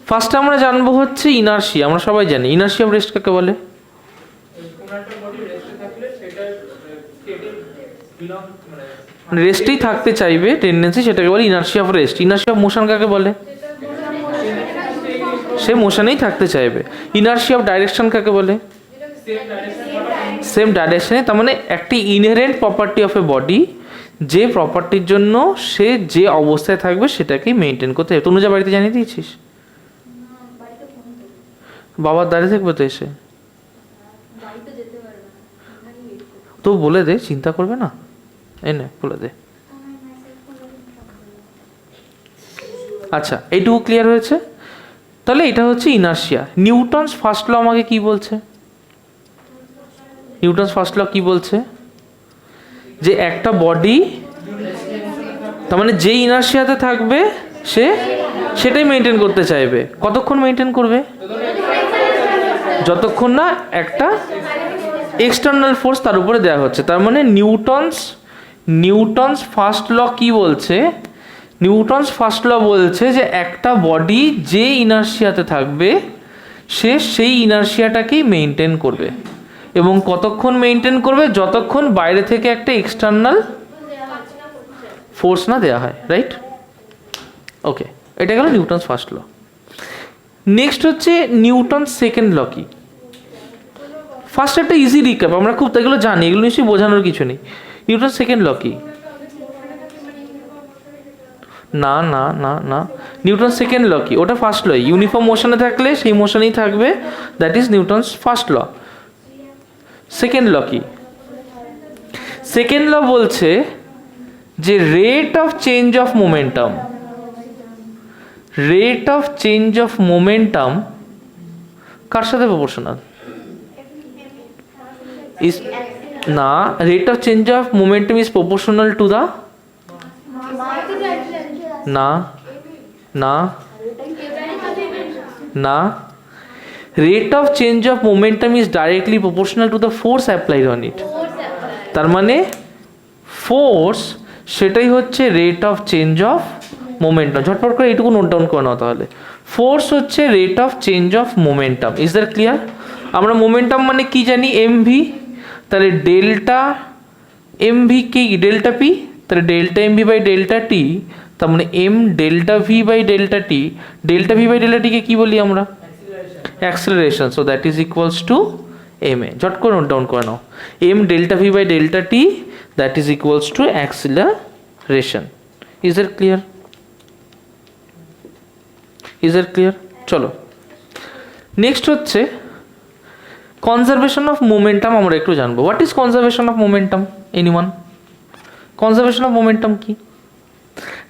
ফার্স্টে আমরা জানবো হচ্ছে ইনার্শিয়া। আমরা সবাই জানি ইনার্শিয়া অফ রেস্ট কাকে বলে। রেস্টেই থাকতে চাইবে টেন্ডেন্সি, সেটাকে বলে inertia of rest. Inertia of motion কাকে বলে? সে মোশনেই থাকতে চাইবে। ইনার্শিয়া অফ ডাইরেকশন কাকে বলে? সেম ডাইরেকশনে। তার মানে একটি inherent property of A body, যে প্রপার্টির জন্য সে যে অবস্থায় থাকবে সেটাকেই মেনটেন করতে হবে। তনুজা বাড়িতে জানিয়ে দিয়েছিস? বাবার দাঁড়িয়ে থাকবে তো এসে, তো বলে দে, চিন্তা করবে না, এনে বলে দে। আচ্ছা, এইটুকু ক্লিয়ার হয়েছে? তাহলে এটা হচ্ছে ইনার্শিয়া। নিউটনস ফার্স্ট ল আমাকে কি বলছে? নিউটনস ফার্স্ট ল কি বলছে? যে একটা বডি, তার মানে যে ইনার্শিয়াতে থাকবে সে সেটাই মেনটেন করতে চাইবে। কতক্ষণ মেনটেন করবে? যতক্ষণ না একটা এক্সটার্নাল ফোর্স তার উপরে দেওয়া হচ্ছে। তার মানে নিউটনস ফার্স্ট ল কি বলছে? নিউটনস ফার্স্ট ল বলছে যে একটা বডি যে ইনার্শিয়াতে থাকবে সে সেই ইনার্শিয়াটাকেই মেনটেন করবে। এবং কতক্ষণ মেনটেন করবে? যতক্ষণ বাইরে থেকে একটা এক্সটার্নাল ফোর্স না দেওয়া হয়। রাইট? ওকে, এটা গেল নিউটনস ফার্স্ট ল। নেক্সট হচ্ছে নিউটনস সেকেন্ড ল কি? ফার্স্ট একটা ইজি রিক্যাপ, আমরা খুব এগুলো জানি, এগুলো নিশ্চয়ই বোঝানোর কিছু নেই। নিউটন সেকেন্ড ল কি? না না না না, নিউটন সেকেন্ড ল কি? ওটা ফার্স্ট ল। ইউনিফর্ম মোশনে থাকলে সেই মোশনেই থাকবে, that is Newton's first law. Second law কি? সেকেন্ড ল বলছে যে rate of change of momentum, rate of change of momentum কার সাথে প্রপোর্শনাল? is না, rate of change of momentum is proportional to the না না না, rate of change of momentum is directly proportional to the force applied on it। তার মানে force সেটাই হচ্ছে rate of change of momentum. ঝটপট করে এইটুকু নোট ডাউন করে নাও তাহলে। ফোর্স হচ্ছে rate of change of momentum. Is that clear? আমরা মোমেন্টাম মানে কি জানি? এমভি। তাহলে ডেল্টা এমভি কি? Delta P. তাহলে delta MV by delta T, তার মানে M delta V by delta T. Delta V by delta টিকে কি বলি আমরা? Acceleration. So that is equals to M A. ঝট করে নোট ডাউন করে নাও। M delta V by delta T that is equals two acceleration. Is that clear? Is that clear? চলো next হচ্ছে কনজারভেশন অফ মোমেন্টাম। আমরা একটু জানবো what is conservation of momentum. Anyone? Conservation of momentum কি?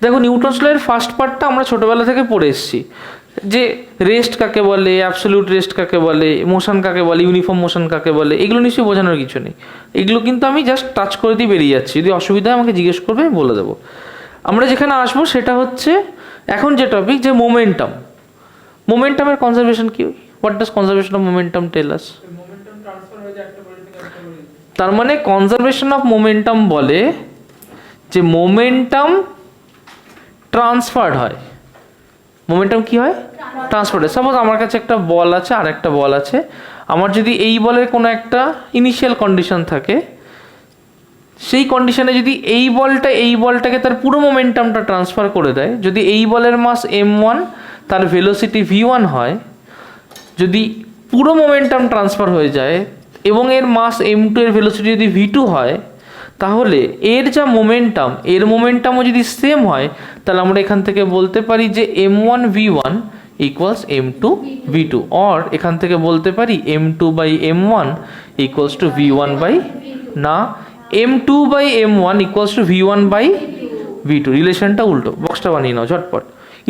দেখো, Newton's ল এর first পার্টটা আমরা ছোটবেলা থেকে পড়ে এসেছি, যে রেস্ট কাকে বলে, অ্যাবসলিউট রেস্ট কাকে বলে, মোশন কাকে বলে, ইউনিফর্ম মোশন কাকে বলে, এগুলো নিশ্চয়ই বোঝানোর কিছু নেই। এগুলো কিন্তু আমি জাস্ট টাচ করে দিয়ে বেরিয়ে যাচ্ছি। যদি অসুবিধা হয় আমাকে জিজ্ঞেস করবে, আমি বলে দেবো। আমরা যেখানে আসবো সেটা হচ্ছে এখন যে টপিক, যে মোমেন্টাম। মোমেন্টামের কনজারভেশন কি? What does conservation of momentum tell us? তার মানে কনজারভেশন অফ মোমেন্টাম বলে যে মোমেন্টাম ট্রান্সফার্ড হয়। মোমেন্টাম কি হয়? ট্রান্সফার্ড হয়। সাপোজ আমার কাছে একটা বল আছে, আর একটা বল আছে। আমার যদি এই বলের কোনো একটা ইনিশিয়াল কন্ডিশন থাকে, সেই কন্ডিশনে যদি এই বলটাকে তার পুরো মোমেন্টামটা ট্রান্সফার করে দেয়, যদি এই বলের মাস m1 তার ভেলোসিটি v1 হয়, যদি পুরো মোমেন্টাম ট্রান্সফার হয়ে যায় এবং এর মাস m2 এর ভেলোসিটি যদি v2 হয়, তাহলে এর যা মোমেন্টাম, এর মোমেন্টামও যদি সেম হয়, তাহলে আমরা এখান থেকে বলতে পারি যে m1 v1 equals m2 v2। Or এখান থেকে বলতে পারি m2 by m1 equals to v1 by, না, m2 by m1 equals to v1 by v2। রিলেশনটা উল্টো। বক্সটা বানিয়ে নাও ঝটপট।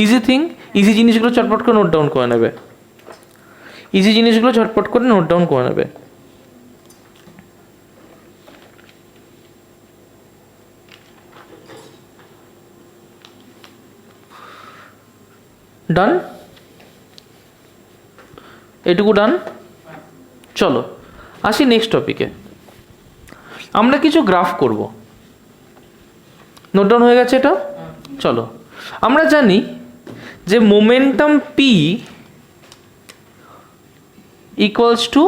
ইজি থিং, ইজি জিনিসগুলো চটপট করে নোট ডাউন করে নেবে। ইজি জিনিসগুলো ঝটপট করে নোট ডাউন করে নেবে। ডান? এটুকু ডান? চলো আসি নেক্সট টপিকে। আমরা কিছু গ্রাফ করব। নোট ডাউন হয়ে গেছে এটা? চলো, আমরা জানি যে momentum P equals to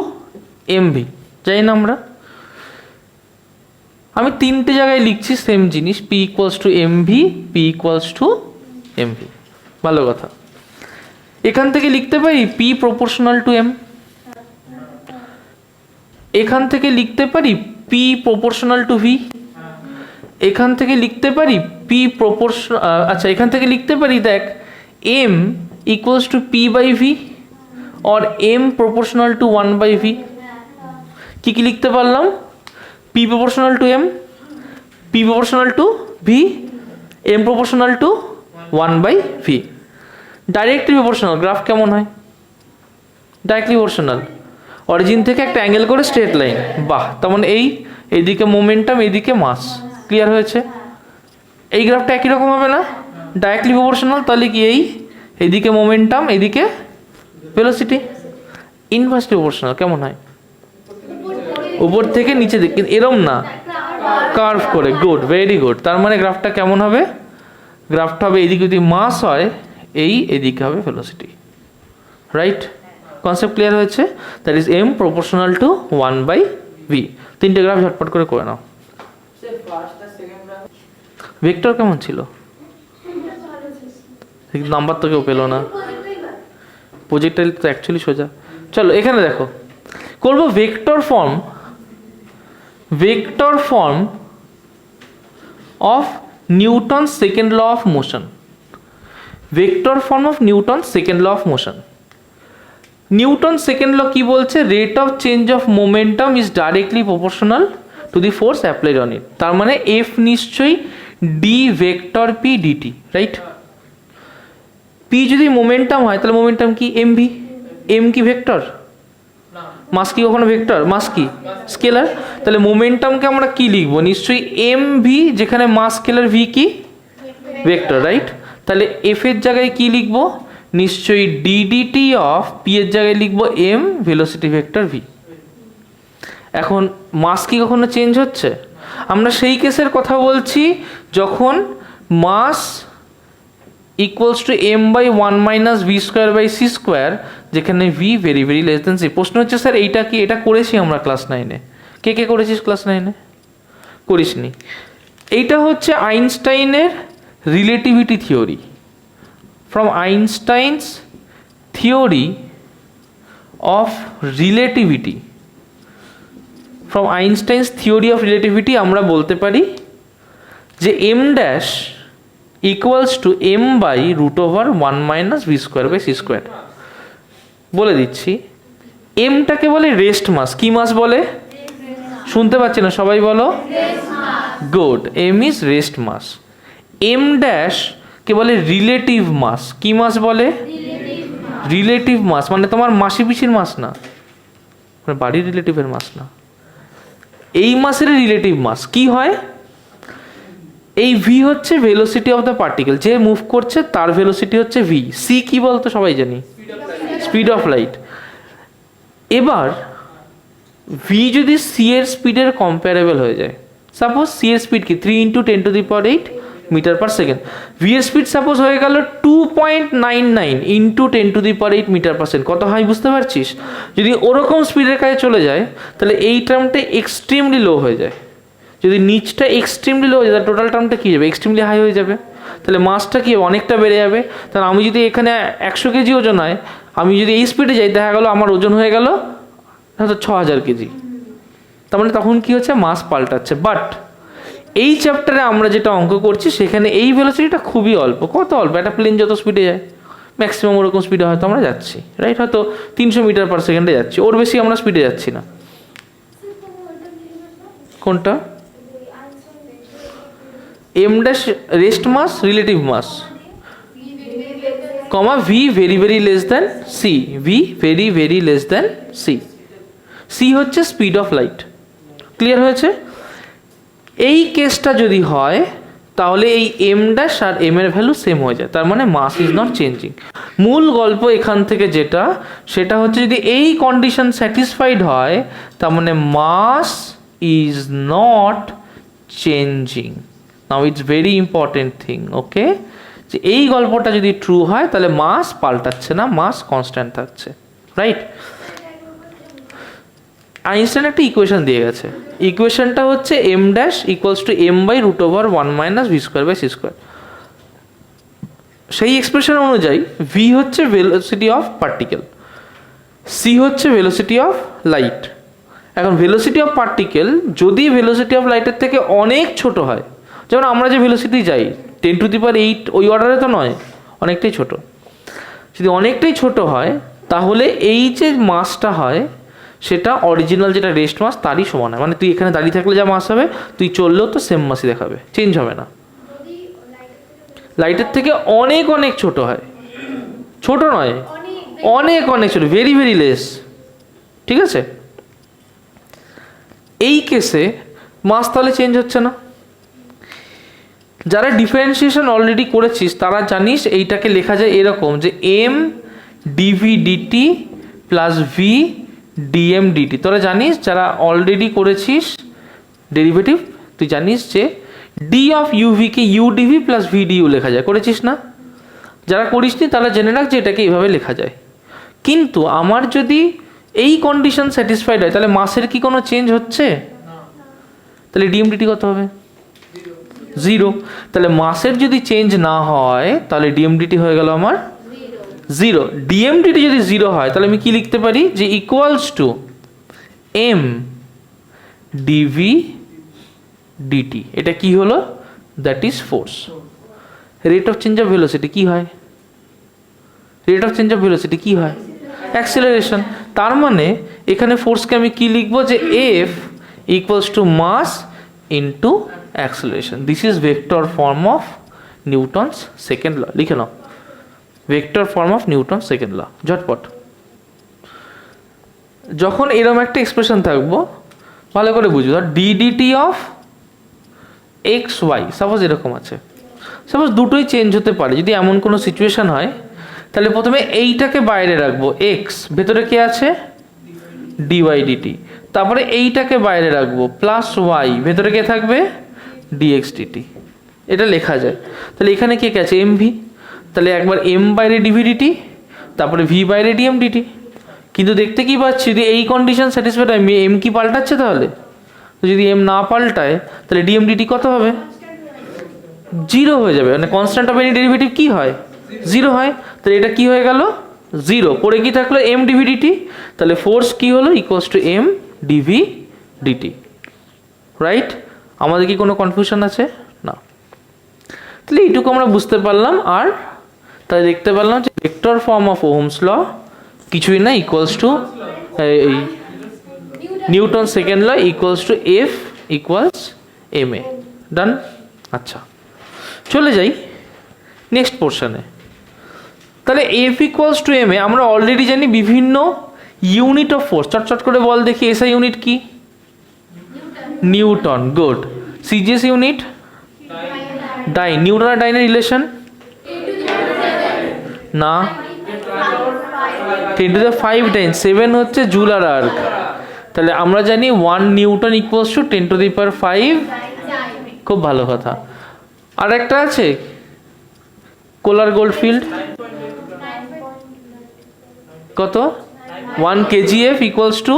MV, জানি না আমরা, আমি তিনটে জায়গায় লিখছি সেম জিনিস, P equals to MV, P equals to MV. ভালো কথা। এখান থেকে লিখতে পারি পি প্রপোর্শনাল টু এম, এখান থেকে লিখতে পারি পি প্রপোর্শনাল টু ভি, এখান থেকে লিখতে পারি পি প্রপোর্শনাল, আচ্ছা এখান থেকে লিখতে পারি দেখ M equals to P by V or M proportional to 1 by V. কি কি লিখতে পারলাম? P proportional to M, P proportional to V, M proportional to 1 by V. Directly proportional graph কেমন হয়? ডাইরেক্টলি প্রপোর্শনাল, অরিজিন থেকে একটা angle করে straight line. বাহ, তার মানে এইদিকে মোমেন্টাম, এইদিকে মাস। ক্লিয়ার হয়েছে? এই গ্রাফটা একই রকম হবে না? ডাইরেক্টলি প্রপোর্শনাল, তাহলে কি এইদিকে মোমেন্টাম, এইদিকে ভেলোসিটি। ইনভার্সলি প্রপোর্শনাল কেমন হয়? উপর থেকে নিচে দিকে, কিন্তু এরম না, কার্ভ করে। Good, very good. তার মানে গ্রাফটা কেমন হবে? গ্রাফটা হবে এইদিকে যদি মাস হয়, এইদিকে হবে ভেলোসিটি। রাইট? কনসেপ্ট ক্লিয়ার হয়েছে? That is M proportional to 1 by V. তিনটে গ্রাফ ঝটপট করে করে নাও। ভেক্টর কেমন ছিল? নাম্বার তো কেউ পেলো না, প্রজেক্টটা তো অ্যাকচুয়ালি সোজা। চলো এখানে দেখো, করবো vector form of Newton second law of motion. Vector form of Newton second law of motion. Newton second law কি বলছে? Rate of change of momentum is directly proportional to the force applied on it. তার মানে F নিশ্চয়ই D vector P DT, right? P যদি momentum হয় তাহলে momentum কি? MV. M কি ভেক্টর? মাস কি কখনো ভেক্টর? মাস কি স্কেলার। তাহলে মোমেন্টামকে আমরা কি লিখবো? নিশ্চয়ই এম ভি, যেখানে মাস স্কেলার, ভি কি ভেক্টর, রাইট? তাহলে এফ এর জায়গায় কি লিখবো? নিশ্চয়ই ডিডিটি অফ পি এর জায়গায় লিখবো এম ভেলোসিটি ভেক্টর ভি। এখন মাস কি কখনো চেঞ্জ হচ্ছে? আমরা সেই কেসের কথা বলছি যখন mass equals to M by 1 minus V square by C square, যেখানে V very very less than C. প্রশ্ন হচ্ছে স্যার এইটা কি? এটা করেছি আমরা ক্লাস 9-এ। কে কে করেছিস ক্লাস 9-এ? করিসনি? এইটা হচ্ছে আইনস্টাইনের relativity theory. From Einstein's theory of relativity, from Einstein's theory of relativity আমরা বলতে পারি যে M dash equals to M by root over 1 minus V square by C square. বলে দিচ্ছি, এমটাকে বলে রেস্ট মাস। কি মাস বলে? শুনতে পাচ্ছি না, সবাই বলো। Good, M is rest mass. M dash কে বলে রিলেটিভ মাস। কি মাস বলে? রিলেটিভ মাস, মানে তোমার মাসি পিসির মাস না, বাড়ির রিলেটিভের মাস না, এই মাসের রিলেটিভ মাস। কি হয়? এই ভি হচ্ছে ভেলোসিটি অফ দ্য পার্টিকেল, যে মুভ করছে তার ভেলোসিটি হচ্ছে ভি। সি কি বলতো সবাই জানি? Speed of light. এবার ভি যদি সি এর স্পিডের কম্পারেবল হয়ে যায়, সাপোজ সি এর স্পিড কি 3 × 10⁸ মিটার পার সেকেন্ড, ভি এর স্পিড সাপোজ হয়ে গেল 2.99 × 10⁸ মিটার পার সেকেন্ড। কত হয় বুঝতে পারছিস? যদি ওরকম স্পিডের কাছে চলে যায় তাহলে এই টার্মটা এক্সট্রিমলি লো হয়ে যায়। যদি নিচটা এক্সট্রিমলি লো হয়ে যায় তাহলে টোটাল টার্মটা কী যাবে? এক্সট্রিমলি হাই হয়ে যাবে। তাহলে মাসটা কি অনেকটা বেড়ে যাবে। তাহলে আমি যদি এখানে 100 কেজি ওজন হয়, আমি যদি এই স্পিডে যাই, দেখা গেলো আমার ওজন হয়ে গেল হয়তো 6000 কেজি। তার মানে তখন কি হচ্ছে? মাস পাল্টাচ্ছে। বাট এই চ্যাপ্টারে আমরা যেটা অঙ্ক করছি সেখানে এই ভেলোসিটিটা খুবই অল্প। কত অল্প? একটা প্লেন যত স্পিডে যায় ম্যাক্সিমাম ওরকম স্পিডে হয়তো আমরা যাচ্ছি, রাইট? হয়তো 300 মিটার পার সেকেন্ডে যাচ্ছি, ওর বেশি আমরা স্পিডে যাচ্ছি না। কোনটা? M dash rest mass, relative mass, comma V very very less than C. V very very less than C. C হচ্ছে স্পিড অফ লাইট। ক্লিয়ার হয়েছে? এই কেসটা যদি হয় তাহলে এই এম ড্যাশ আর এম এর ভ্যালু সেম হয়ে যায়, তার মানে মাস ইজ নট চেঞ্জিং। মূল গল্প এখান থেকে যেটা, সেটা হচ্ছে যদি এই কন্ডিশন স্যাটিসফাইড হয় তার মানে mass is not changing. Now it's very important thing, okay? যে এই গল্পটা যদি ট্রু হয় তাহলে মাস পাল্টাচ্ছে না, মাস কনস্ট্যান্ট থাকছে, রাইট? আইনস্টাইন একটা ইকুয়েশন দিয়ে গেছে, ইকুয়েশনটা হচ্ছে M dash equals to M by root over 1 minus V square by C square. সেই এক্সপ্রেশন অনুযায়ী ভি হচ্ছে ভেলোসিটি অফ পার্টিকেল, সি হচ্ছে ভেলোসিটি অফ লাইট। এখন ভেলোসিটি অফ পার্টিকেল যদি ভেলোসিটি অফ লাইটের থেকে অনেক ছোট হয়, যেমন আমরা যে ভেলোসিটি যাই 10⁸, ওই অর্ডারে তো নয়, অনেকটাই ছোট, যদি অনেকটাই ছোট হয় তাহলে এই যে মাসটা হয় সেটা অরিজিনাল যেটা রেস্ট মাস তারই সমান হয়। মানে তুই এখানে দাঁড়িয়ে থাকলে যা মাস হবে তুই চললেও তো সেম মাসই দেখাবে, চেঞ্জ হবে না। লাইটের থেকে অনেক অনেক ছোট হয়, ছোট নয়, অনেক অনেক ছোট, ভেরি ভেরি লেস, ঠিক আছে। এই কেসে মাস তাহলে চেঞ্জ হচ্ছে না। যারা ডিফারেন্সিয়েশন অলরেডি করেছিস তারা জানিস এইটাকে লেখা যায় এরকম যে M DV DT plus V DM DT. তোরা জানিস যারা অলরেডি করেছিস ডেরিভেটিভ, তুই জানিস যে ডি অফ ইউভিকে ইউডিভি প্লাস ভিডিইউ লেখা যায়, করেছিস না? যারা করিসনি তারা জেনে রাখ যে এটাকে এইভাবে লেখা যায়। কিন্তু আমার যদি এই কন্ডিশন স্যাটিসফাইড হয় তাহলে মাসের কি কোনো চেঞ্জ হচ্ছে? তাহলে ডিএমডিটি কত হবে? 0। তাহলে মাসের যদি চেঞ্জ না হয় তাহলে ডিএমডিটি হয়ে গেল আমার 0। ডিএমডিটি যদি 0 হয় তাহলে আমি কি লিখতে পারি যে equals to M DV DT. এটা কি হলো? That is force. Rate of change of velocity কি হয়? Rate of change of velocity কি হয়? অ্যাক্সিলারেশন। তার মানে এখানে ফোর্সকে আমি কি লিখবো যে F equals to mass into acceleration. This is vector form of Newton's second law. লিখে নাও, vector form of Newton second law, ঝটপট। যখন এরকম একটা এক্সপ্রেশন থাকবো ভালো করে বুঝো, ধর DDT of X Y suppose এরকম আছে, সাপোজ দুটোই চেঞ্জ হতে পারে। যদি এমন কোনো সিচুয়েশন হয় তাহলে প্রথমে এইটাকে বাইরে রাখবো, এক্স, ভেতরে কে আছে? DY DT. তারপরে এইটাকে বাইরে রাখবো, প্লাস ওয়াই, ভেতরে কে থাকবে? DX DT. এটা লেখা যায়। তাহলে এখানে কে কে আছে? M V. তাহলে একবার এম বাইরে ডিভি ডিটি, তারপরে ভি বাইরে ডিএম ডিটি। কিন্তু দেখতে কি পাচ্ছি, যদি এই কন্ডিশন স্যাটিসফাইড হয় এম কি পাল্টাচ্ছে? তাহলে যদি এম না পাল্টায় তাহলে ডিএম ডিটি কত হবে? 0 হয়ে যাবে। মানে কনস্ট্যান্ট অফ এনি ডেরিভেটিভ কি হয়? 0 হয়। তাহলে এটা কি হয়ে গেল? 0। পরে কি থাকলো? M DV DT. তাহলে ফোর্স কি হলো? Equals to M DV DT. Right? আমাদের কি কোনো কনফিউশন আছে? না। তাহলে এইটুকু আমরা বুঝতে পারলাম। আর তাই দেখতে পারলাম যে vector form of Ohm's law কিছুই না, ইকুয়ালস টু এই Newton second law equals to F equals M A. ডান? আচ্ছা, চলে যাই নেক্সট পোর্শনে। তাহলে F equals to M A আমরা অলরেডি জানি বিভিন্ন ইউনিট অফ ফোর্স। চটচট করে বল দেখি, এসআই ইউনিট কি? Newton. Good. CGS unit? Dyne. Newton আর ডাইনের রিলেশন? না, 10⁵ টাইম 7 হচ্ছে জুল আর আর্ক। তাহলে আমরা জানি 1 নিউটন ইকুয়ালস টু 10⁵। খুব ভালো কথা। আর একটা আছে কোলার গোল্ডফিল্ড, কত? 1 kgf ইকুয়ালস টু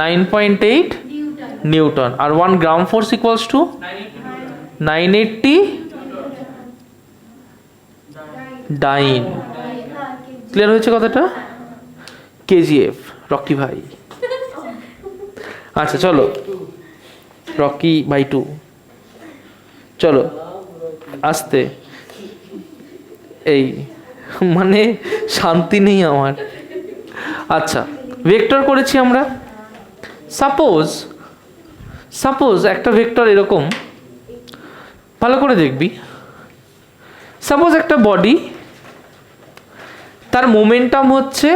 9.8 নিউটন। আর 1 gram force equals to 980 dyne. Clear হয়েছে কথাটা? কেজিএফ, রকি ভাই। আচ্ছা চলো, রকি ভাই 2। চলো আস্তে, এই মানে শান্তি নেই আমার। আচ্ছা, ভেক্টর করেছি আমরা। সাপোজ একটা ভেক্টর এরকম, ভালো করে দেখবি। সাপোজ একটা বডি, তার মোমেন্টাম হচ্ছে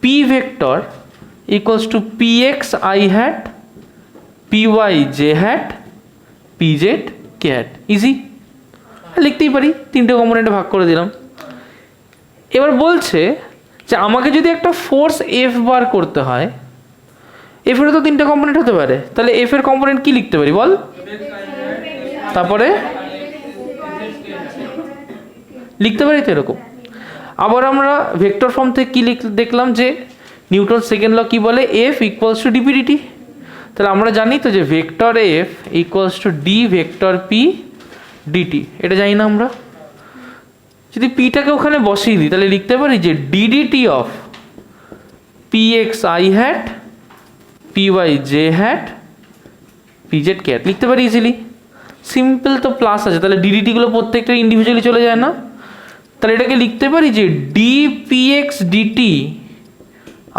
P vector equals to P X I hat, P Y J hat, P Z K hat. Easy, লিখতেই পারি, 3টে কম্পোনেন্টে ভাগ করে দিলাম। এবার বলছে যে আমাকে যদি একটা ফোর্স এফ বার করতে হয়, এফ এর তো 3টে কম্পোনেন্ট হতে পারে, তাহলে এফ এর কম্পোনেন্ট কি লিখতে পারি বল? তারপরে লিখতে পারি তো এরকম। আবার আমরা ভেক্টর ফর্ম থেকে কি দেখলাম যে নিউটন সেকেন্ড ল কি বলে, F equals to DP DT. তাহলে আমরা জানি তো যে vector F equals to D vector P DT, এটা জানি না আমরা। যদি পিটাকে ওখানে বসিয়ে দিই তাহলে লিখতে পারি যে DDT of P X I hat P Y J hat P Z K hat, লিখতে পারি ইজিলি। সিম্পল তো প্লাস আছে, তাহলে ডিডিটিগুলো প্রত্যেকটা ইন্ডিভিজুয়ালি চলে যায় না? তাহলে এটাকে লিখতে পারি যে D P X DT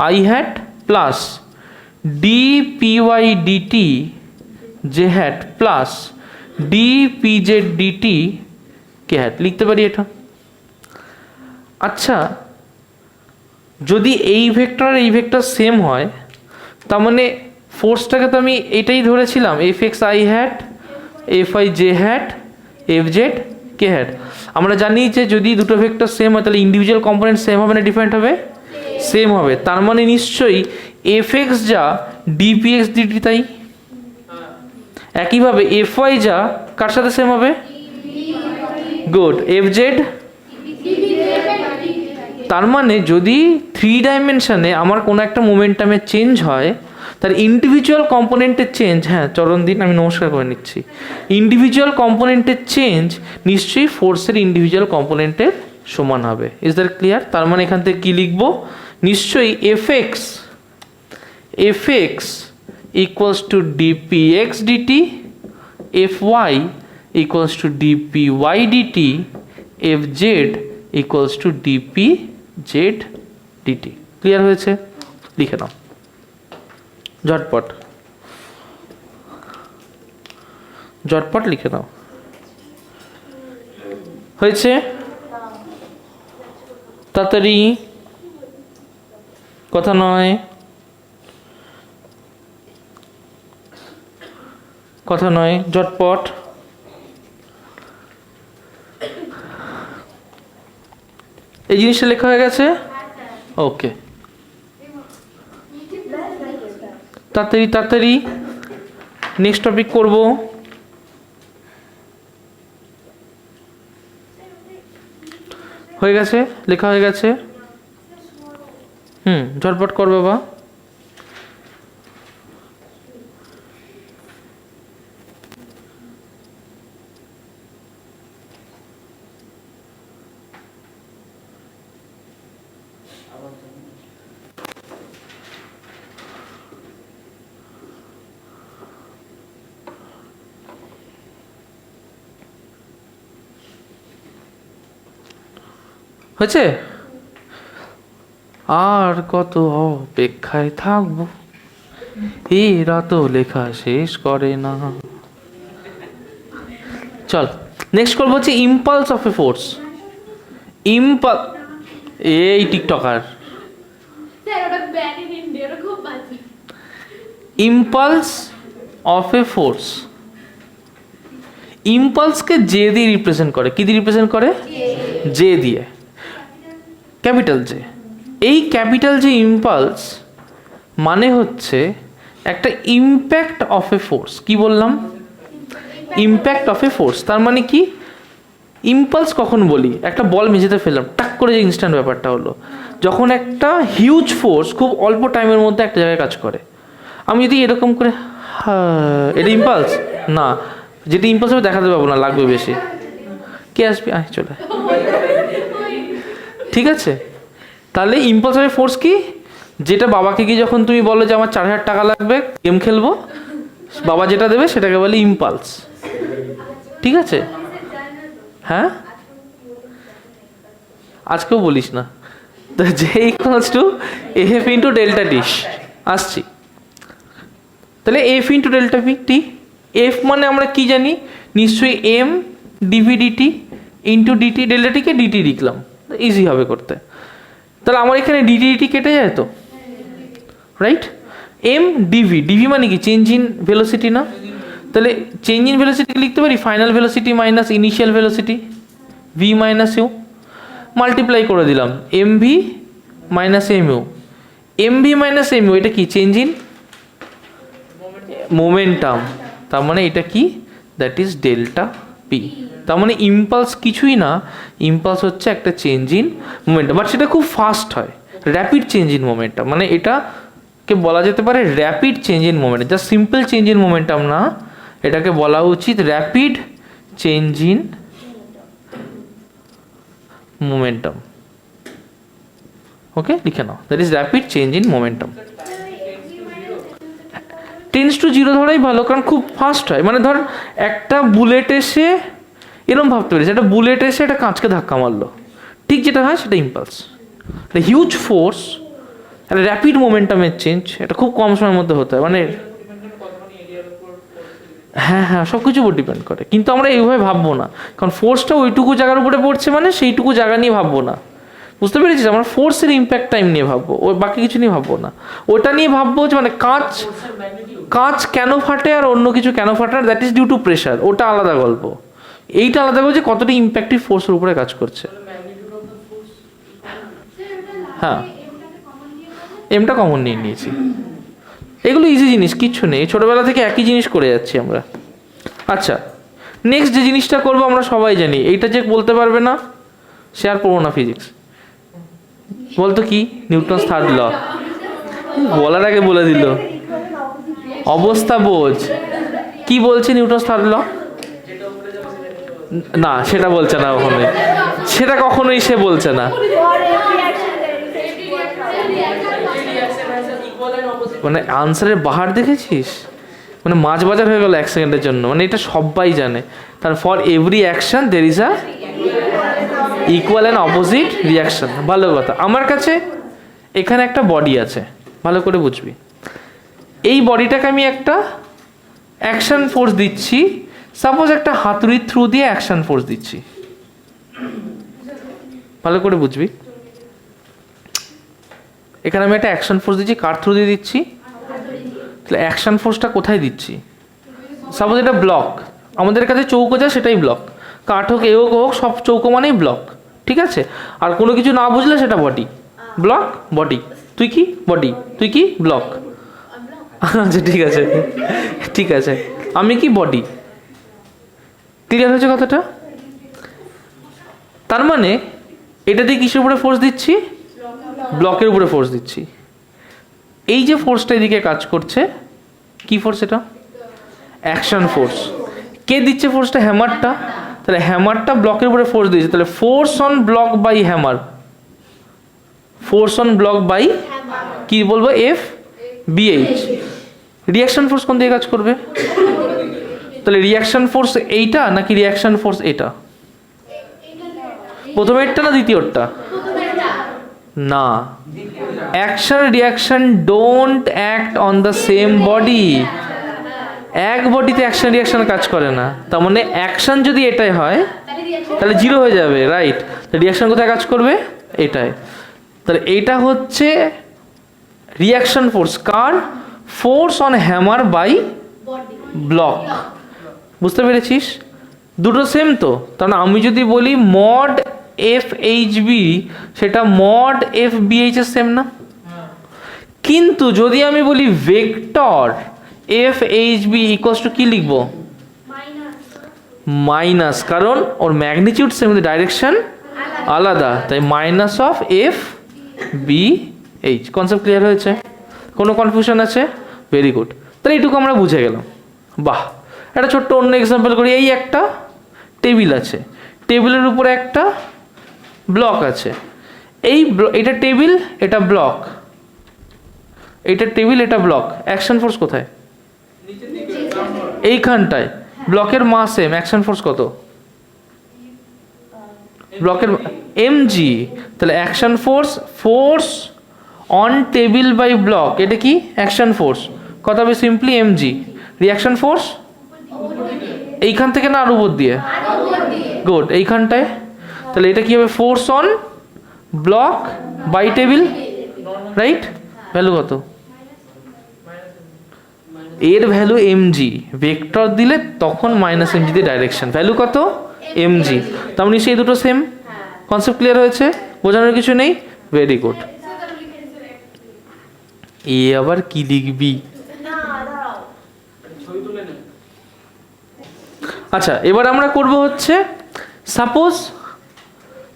I hat plus D P Y DT J hat plus D P Z DT K hat, লিখতে পারি এটা। আচ্ছা, যদি এই ভেক্টর আর এই ভেক্টর সেম হয়, তার মানে ফোর্সটাকে তো আমি এটাই ধরেছিলাম, F X I hat F I J hat F Z K hat. আমরা জানি যে যদি দুটো ভেক্টর সেম হয় তাহলে ইন্ডিভিজুয়াল কম্পোনেন্ট সেম হবে না ডিফারেন্ট হবে? সেম হবে। তার মানে নিশ্চয়ই এফ এক্স যা ডিপি এক্স ডিটি তাই। একইভাবে এফ ওয়াই যা কার সাথে সেম হবে? Good, F Z. তার মানে যদি 3 ডাইমেনশনে আমার কোনো একটা মোমেন্টামের চেঞ্জ হয়, তার ইন্ডিভিজুয়াল কম্পোনেন্টের চেঞ্জ, হ্যাঁ চরণ দিন আমি নমস্কার করে নিচ্ছি, ইন্ডিভিজুয়াল কম্পোনেন্টের চেঞ্জ নিশ্চয়ই ফোর্সের ইন্ডিভিজুয়াল কম্পোনেন্টের সমান হবে। Is that clear? তার মানে এখান থেকে কী লিখবো? নিশ্চয়ই F X equals to DP X DT, F Y equals to DP Y DT, F Z equals to DP Z DT. Clear হয়েছে? লিখে নাও ঝটপট, ঝটপট লিখে নাও। হয়েছে? তাড়াতাড়ি, কথা নয়, কথা নয়, ঝটপট। এই জিনিসটা লেখা হয়ে গেছে? ওকে, তাড়াতাড়ি তাড়াতাড়ি নেক্সট টপিক করব। হয়ে গেছে? লেখা হয়ে গেছে? ঝটপট কর বাবা। হয়েছে? আর কত অপেক্ষায় থাকবো, এরা তো লেখা শেষ করে না। চল নেক্সট করবো হচ্ছে ইম্পালস অফ এ ফোর্স। এই tiktoker, impulse of a force. ইম্পালসকে জে দিয়ে রিপ্রেজেন্ট করে। কি দিয়ে রিপ্রেজেন্ট করে? জে দিয়ে, ক্যাপিটাল জে। এই ক্যাপিটাল জে ইম্পালস মানে হচ্ছে একটা ইম্প্যাক্ট অফ এ ফোর্স। কি বললাম? Impact of a force. তার মানে কি? ইম্পালস কখন বলি? একটা বল মেঝেতে ফেললাম, টাক করে যে ইনস্ট্যান্ট ব্যাপারটা হলো, যখন একটা হিউজ ফোর্স খুব অল্প টাইমের মধ্যে একটা জায়গায় কাজ করে। আমি যদি এরকম করে, এটা ইম্পালস না, যেটা ইম্পালস হবে দেখাতে পাবো না, লাগবে বেশি। কে আসবে? চলে, ঠিক আছে। তাহলে ইম্পালস অফ ফোর্স কি? যেটা বাবাকে গিয়ে যখন তুমি বলো যে আমার 4000 টাকা লাগবে গেম খেলবো, বাবা যেটা দেবে সেটাকে বলে ইম্পালস। ঠিক আছে? হ্যাঁ, আজকেও বলিস না। তো J equals to F into delta T. আসছি, তাহলে F into delta T. F মানে আমরা কি জানি? নিশ্চয়ই M DV DT into DT, delta টিকে ডিটি লিখলাম, ইজি হবে করতে। তাহলে আমার এখানে ডিটি ডিটি কেটে যায় তো, রাইট? এম ডিভি, ডিভি মানে কি? চেঞ্জ ইন ভেলোসিটি না? তাহলে চেঞ্জ ইন ভেলোসিটি লিখতে পারি final velocity minus initial velocity, V minus U, multiply করে দিলাম M V minus M U. M V minus M U এটা কি? Change in momentum. তার মানে এটা কি? That is delta P. তার মানে ইম্পালস কিছুই না, ইম্পালস হচ্ছে একটা চেঞ্জ ইন মোমেন্টাম, বাট সেটা খুব ফাস্ট হয়। র্যাপিড চেঞ্জ ইন মোমেন্টাম, মানে এটাকে বলা যেতে পারে rapid change in momentum, just simple change in momentum না, এটাকে বলা উচিত rapid change in momentum. Okay, লিখে নাও, that is rapid change in momentum. Tends to zero ধরাই ভালো, কারণ খুব ফাস্ট হয়। মানে ধর একটা বুলেট এসে, এরকম ভাবতে পারিস, একটা বুলেট এসে একটা কাঁচকে ধাক্কা মারলো, ঠিক যেটা হয় সেটা ইম্পালস। একটা হিউজ ফোর্স, একটা র্যাপিড মোমেন্টামের চেঞ্জ, এটা খুব কম সময়ের মধ্যে হতে হয়। মানে হ্যাঁ হ্যাঁ, সব কিছুর উপর ডিপেন্ড করে, কিন্তু আমরা এইভাবে ভাববো না, কারণ ফোর্সটা ওইটুকু জায়গার উপরে পড়ছে, মানে সেইটুকু জায়গা নিয়ে ভাববো না, বুঝতে পেরেছিস? আমরা ফোর্সের ইম্প্যাক্ট টাইম নিয়ে ভাববো, ওই বাকি কিছু নিয়ে ভাববো না। ওটা নিয়ে ভাববো যে মানে কাঁচ কেন ফাটে আর অন্য কিছু কেন ফাটে, that is due to pressure, ওটা আলাদা গল্প। এইটা আলাদা গল্প যে কতটা ইম্প্যাক্টিভ ফোর্সের উপরে কাজ করছে। হ্যাঁ, এমটা কমন নিয়ে নিয়েছি। এগুলো ইজি জিনিস, কিচ্ছু নেই, ছোটবেলা থেকে একই জিনিস করে যাচ্ছি আমরা। আচ্ছা, নেক্সট যে জিনিসটা করবো আমরা সবাই জানি, এইটা যে বলতে পারবে না সে আর পড়বো না ফিজিক্স। বলতো কি? Newton's third law. বলার আগে বলে দিল, অবস্থা বোঝ। কি বলছে নিউটনস থার্ড ল? না, সেটা বলছে না কখনোই, সেটা কখনোই সে বলছে না। মানে আনসারের বাহার দেখেছিস, মানে মাছ বাজার হয়ে গেল 1 সেকেন্ডের জন্য। মানে এটা সবাই জানে, তার for every action there is a equal and opposite reaction. ভালো কথা। আমার কাছে এখানে একটা বডি আছে, ভালো করে বুঝবি। এই বডিটাকে আমি একটা অ্যাকশন ফোর্স দিচ্ছি, সাপোজ একটা হাতুড়ির থ্রু দিয়ে অ্যাকশন ফোর্স দিচ্ছি, ভালো করে বুঝবি। এখানে আমি একটা অ্যাকশন ফোর্স দিচ্ছি, কার থ্রু দিয়ে দিচ্ছি? তাহলে অ্যাকশন ফোর্সটা কোথায় দিচ্ছি? সাপোজ এটা ব্লক, আমাদের কাছে চৌকো যা সেটাই ব্লক, কাঠ হোক এ হোক হোক সব চৌকো মানেই ব্লক, ঠিক আছে? আর কোনো কিছু না বুঝলে সেটা বডি, ব্লক বডি, তুই কি বডি, তুই কি ব্লক। আচ্ছা ঠিক আছে, ঠিক আছে, আমি কি বডি। ক্লিয়ার হয়েছে কথাটা? তার মানে এটা দিয়ে কিসের উপরে ফোর্স দিচ্ছি? ব্লকের উপরে ফোর্স দিচ্ছি। এই যে ফোর্সটা এদিকে কাজ করছে, কি ফোর্স এটা? Action force. কে দিচ্ছে ফোর্সটা? হ্যামারটা। তাহলে হ্যামারটা ব্লকের উপরে ফোর্স দিয়েছে, তাহলে force on block by hammer, force on block by কি বলবো? F BH. রিয়াকশন ফোর্স কোন দিকে কাজ করবে? তাহলে রিয়াকশন ফোর্স এইটা নাকি রিয়াকশন ফোর্স এটা? প্রথমেরটা না দ্বিতীয়টা? না, action reaction don't act on the same body. এক বডিতে অ্যাকশন রিয়াকশন কাজ করে না, তার মানে অ্যাকশন যদি এটাই হয় তাহলে জিরো হয়ে যাবে, রাইট? রিয়াকশন কোথায় কাজ করবে? এটাই। তাহলে এইটা হচ্ছে রিয়াকশন ফোর্স কার? Force on hammer by block. বুঝতে পেরেছিস? দুটো সেম তো। তার আমি যদি বলি মড এফ এইচ বি, সেটা মড এফ বিএইচ এর সেম না? কিন্তু যদি আমি বলি vector F H B equals to কি লিখবো? মাইনাস, কারণ ওর ম্যাগনিটিউড সেম, ডাইরেকশন আলাদা, তাই minus of F B H. Concept clear হয়েছে? কোনো কনফিউশন আছে? Very good. তাহলে এইটুকু আমরা বুঝে গেলাম। বাহ, একটা ছোট্ট অন্য এক্সাম্পল করি। এই একটা টেবিল আছে, টেবিলের উপরে একটা ব্লক আছে। এটা টেবিল, এটা ব্লক, এটা টেবিল, এটা ব্লক। অ্যাকশন ফোর্স কোথায়? এইখানটায়। ব্লকের মাস এম, অ্যাকশন ফোর্স কত? ব্লকের এমজি। তাহলে action force, force on table by block, এটা কি? Action force. কত হবে? Simply MG. রিয়াকশন ফোর্স এইখান থেকে না আর উপর দিয়ে? গুড, এইখানটায়। তাহলে এটা কি হবে? Force on block by table, right? Value কত? এর ভ্যালু এমজি, ভেক্টর দিলে তখন মাইনাস এমজি দিয়ে ডাইরেকশন। ভ্যালু কত? এমজি। তার মানে সেই দুটো সেম। কনসেপ্ট ক্লিয়ার হয়েছে? বোঝানোর কিছু নেই? Very good. এ আবার কি লিখবি? আচ্ছা, এবার আমরা করব হচ্ছে সাপোজ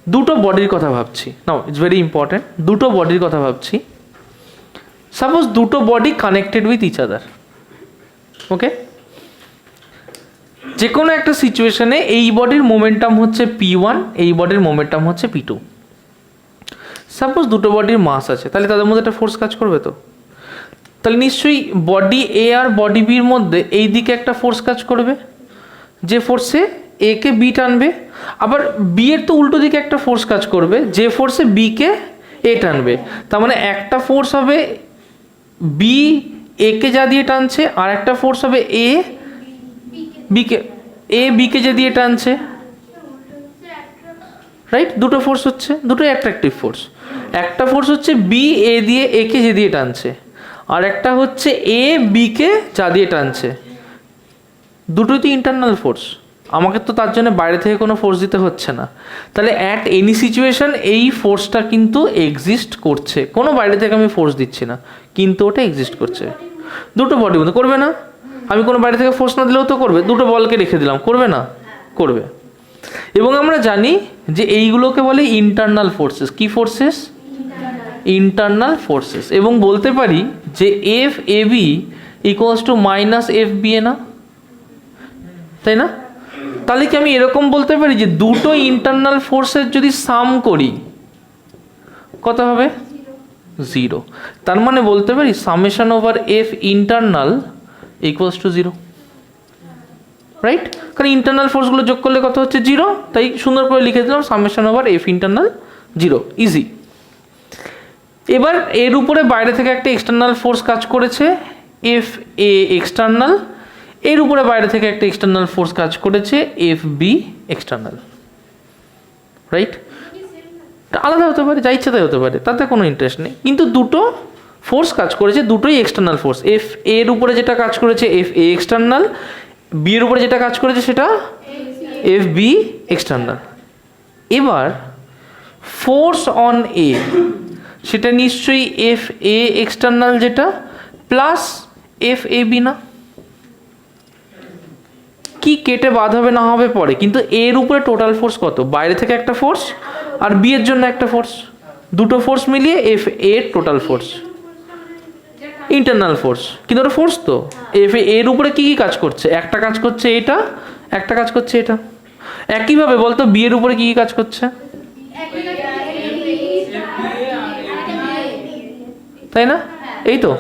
দুটো বডির কথা ভাবছি, নাও ইটস ভেরি ইম্পর্টেন্ট, দুটো বডির কথা ভাবছি। সাপোজ দুটো body connected with each other, okay? যে কোনো একটা সিচুয়েশনে এই বডির মোমেন্টাম হচ্ছে p1, এই বডির মোমেন্টাম হচ্ছে p2। সাপোজ দুটো বডির মাস আছে, তাহলে তাদের মধ্যে একটা ফোর্স কাজ করবে তো? তাহলে নিশ্চয়ই বডি এ আর বডি বির মধ্যে এই দিকে একটা ফোর্স কাজ করবে, যে ফোর্সে এ কে বি টানবে। আবার বি এর তো উল্টো দিকে একটা ফোর্স কাজ করবে, যে ফোর্সে বি কে এ টানবে। তার মানে একটা ফোর্স হবে বি এ কে যা দিয়ে টানছে, আর একটা ফোর্স হবে এ বিকে যে দিয়ে টানছে, রাইট? দুটো ফোর্স হচ্ছে, দুটোই অ্যাট্রাকটিভ ফোর্স। একটা ফোর্স হচ্ছে বি এ দিয়ে এ কে যে দিয়ে টানছে, আর একটা হচ্ছে এ বি কে যা দিয়ে টানছে। দুটোই তো ইন্টারনাল ফোর্স, আমাকে তো তার জন্য বাইরে থেকে কোনো ফোর্স দিতে হচ্ছে না। তাহলে অ্যাট এনি সিচুয়েশন এই ফোর্সটা কিন্তু এক্সিস্ট করছে, কোনো বাইরে থেকে আমি ফোর্স দিচ্ছি না, কিন্তু ওটা এক্সিস্ট করছে। দুটো বডির মধ্যে করবে না? আমি কোনো বাইরে থেকে ফোর্স না দিলেও তো করবে। দুটো বলকে রেখে দিলাম, করবে না? করবে। এবং আমরা জানি যে এইগুলোকে বলে ইন্টারনাল ফোর্সেস। কি ফোর্সেস? Internal forces. এবং বলতে পারি যে F A B equals to minus F B A না, তাই না? তাহলে কি আমি এরকম বলতে পারি যে দুটো ইন্টারনাল ফোর্সের যদি সাম করি কত হবে? 0। তার মানে বলতে পারি summation over F internal equals to 0, right? কারণ ইন্টারনাল ফোর্সগুলো যোগ করলে কত হচ্ছে? 0। তাই সুন্দর করে লিখে দিলাম summation over F internal 0, easy. এবার এর উপরে বাইরে থেকে একটা এক্সটার্নাল ফোর্স কাজ করেছে, এফ এ এক্সটার্নাল। এর উপরে বাইরে থেকে একটা এক্সটার্নাল ফোর্স কাজ করেছে, এফ বি এক্সটার্নাল, রাইট? আলাদা হতে পারে, যা ইচ্ছা তাই হতে পারে, তাতে কোনো ইন্টারেস্ট নেই। কিন্তু দুটো ফোর্স কাজ করেছে, দুটোই এক্সটার্নাল ফোর্স। এফ এর উপরে যেটা কাজ করেছে এফ এ এক্সটার্নাল, বি এর উপরে যেটা কাজ করেছে সেটা এফ বি এক্সটার্নাল। এবার ফোর্স অন এ সেটা নিশ্চয়ই এফ এ এক্সটার্নাল যেটা প্লাস এফ এ বি না? কি কেটে বাদ হবে না হবে পরে, কিন্তু এর উপরে টোটাল ফোর্স কত? বাইরে থেকে একটা ফোর্স আর বি এর জন্য একটা ফোর্স, দুটো ফোর্স মিলিয়ে এফ এ টোটাল ফোর্স, ইন্টারনাল ফোর্স। কিন্তু ওটা ফোর্স তো। এফ এর উপরে কি কি কাজ করছে? একটা কাজ করছে এটা, একটা কাজ করছে এটা। একইভাবে বলতো বি এর উপরে কি কি কাজ করছে? তাই না? এই তো।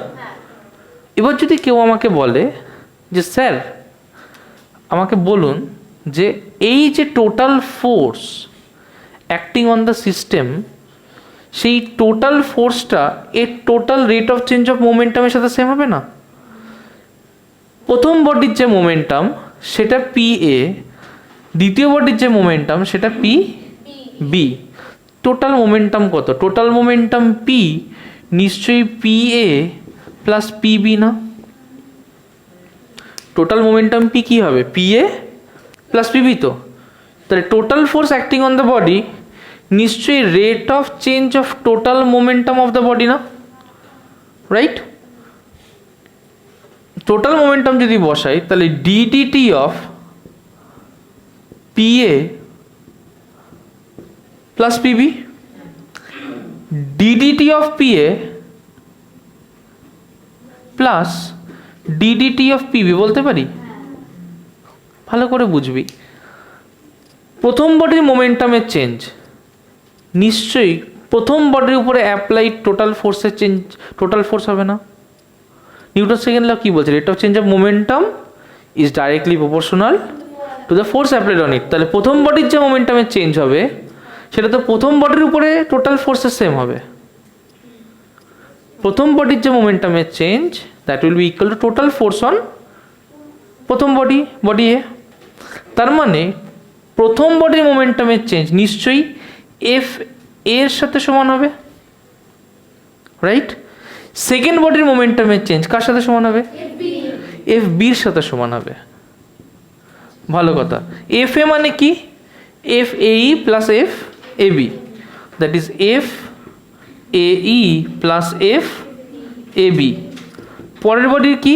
এবার যদি কেউ আমাকে বলে যে স্যার আমাকে বলুন যে এই যে total force acting on the system, সেই টোটাল ফোর্সটা এর total rate of change of মোমেন্টামের সাথে সেম হবে না? প্রথম বডির যে মোমেন্টাম সেটা পি এ, দ্বিতীয় বডির যে মোমেন্টাম সেটা পি বি। টোটাল মোমেন্টাম কত? টোটাল মোমেন্টাম পি নিশ্চয়ই P A plus P B না? টোটাল মোমেন্টাম পি কি হবে? P A plus P B তো। তাহলে total force acting on the body নিশ্চয়ই rate of change of total momentum of the body না? Right? Total momentum যদি বসাই তাহলে DDT of P A plus PB, DDT of P A plus DDT of PB বলতে পারি। ভালো করে বুঝবি, প্রথম বডির মোমেন্টামের চেঞ্জ নিশ্চয়ই প্রথম বডির উপরে অ্যাপ্লাইড টোটাল ফোর্সের চেঞ্জ, টোটাল ফোর্স হবে না? নিউটন সেকেন্ড ল কি বলছে? Rate of change of momentum is directly proportional to the force applied on ইট। তাহলে প্রথম বডির যে মোমেন্টামের চেঞ্জ হবে সেটা তো প্রথম বডির উপরে টোটাল ফোর্সের সেম হবে। প্রথম বডির যে মোমেন্টামের change that will be equal to total force on প্রথম বডি এ। তার মানে প্রথম বডির মোমেন্টামের চেঞ্জ নিশ্চয়ই এফ এর সাথে সমান হবে, রাইট? সেকেন্ড বডির মোমেন্টামের চেঞ্জ কার সাথে সমান হবে? এফ বির সাথে সমান হবে। ভালো কথা। এফ এ মানে কি? F A E plus F A B, that is F A E plus F A B. পরের বডির কি?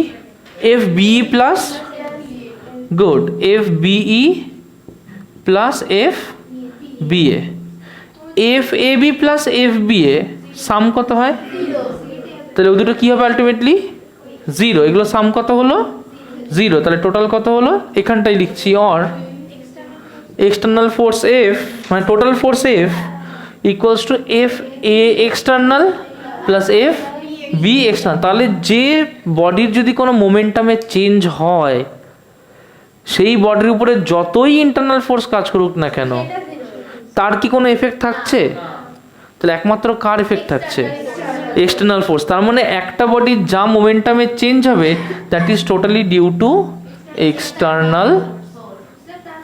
F B plus, good, F BE plus F B A. F A B plus F B A sum কত হয়? তাহলে ওই দুটো কী হবে ultimately? Zero. এগুলো সাম কত হলো? জিরো। তাহলে টোটাল কত হলো? এখানটাই লিখছি অর এক্সটার্নাল ফোর্স এফ মানে total force F equals to F A external plus F B external. তাহলে যে বডির যদি কোনো মোমেন্টামে চেঞ্জ হয় সেই বডির উপরে যতই ইন্টারনাল ফোর্স কাজ করুক না কেন তার কি কোনো এফেক্ট থাকছে? তাহলে একমাত্র কার এফেক্ট থাকছে? External force. তার মানে একটা বডির যা মোমেন্টামে চেঞ্জ হবে that is totally due to external